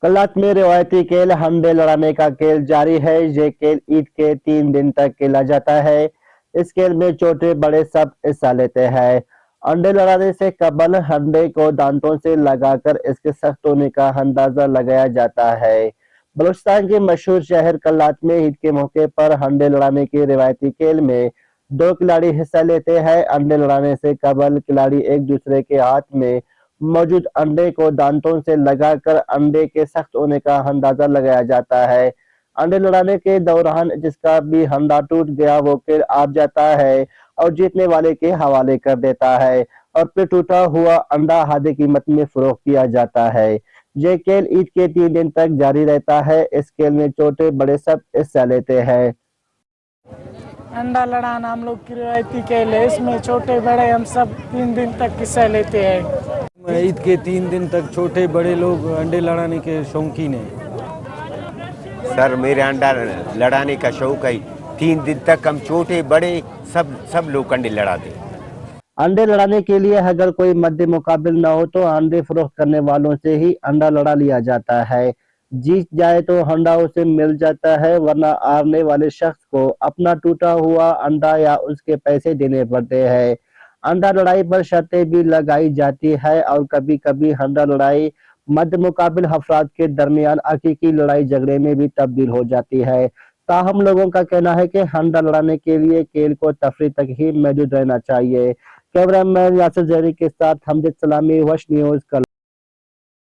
कल्लात में रिवायती खेल हंडे लड़ाने का खेल जारी है। ये खेल ईद के 3 दिन तक खेला जाता है। इस खेल में छोटे बड़े सब हिस्सा लेते हैं। अंडे लड़ाने से कबल हंडे को दांतों से लगाकर इसके सख्त होने का अंदाजा लगाया जाता है। बलूचिस्तान के मशहूर शहर कल्लात में ईद के मौके पर हंडे लड़ाने के रिवायती खेल में 2 खिलाड़ी हिस्सा लेते हैं। अंडे लड़ाने से कबल खिलाड़ी एक दूसरे के हाथ में मौजूद अंडे को दांतों से लगाकर अंडे के सख्त होने का अंदाजा लगाया जाता है। अंडे लड़ाने के दौरान जिसका भी अंडा टूट गया वो खेल हार जाता है और जीतने वाले के हवाले कर देता है और फिर टूटा हुआ अंडा आधी कीमत में फरोख्त किया जाता है। ये खेल ईद के 3 दिन तक जारी रहता है। इस खेल में छोटे बड़े सब हिस्सा लेते हैं। अंडा लड़ाना हम लोग की रिवायती खेल है। इसमें छोटे बड़े हम सब 3 दिन तक हिस्सा लेते हैं। ईद के 3 दिन तक छोटे बड़े लोग अंडे लड़ाने के शौकीन हैं। सर मेरे अंडा लड़ाने का शौक है। 3 दिन तक हम छोटे बड़े सब लोग अंडे लड़ाते हैं। अंडे लड़ाने के लिए अगर कोई मद्दे मुकाबिल न हो तो अंडे फरोख्त करने वालों से ही अंडा लड़ा लिया जाता है। जीत जाए तो अंडा उसे मिल जाता है, वरना हारने वाले शख्स को अपना टूटा हुआ अंडा या उसके पैसे देने पड़ते हैं। अंडा लड़ाई पर शर्तें भी लगाई जाती है और कभी कभी अंडा लड़ाई मद्दे मुकाबिल अफराद के दरमियान हकीकी लड़ाई झगड़े में भी तब्दील हो जाती है। ताहम लोगों का कहना है कि अंडा लड़ाने के लिए खेल को तफरीह तक ही महदूद रहना चाहिए। कैमरामैन यासिर जहरी के साथ हमजद सलामी, वश न्यूज।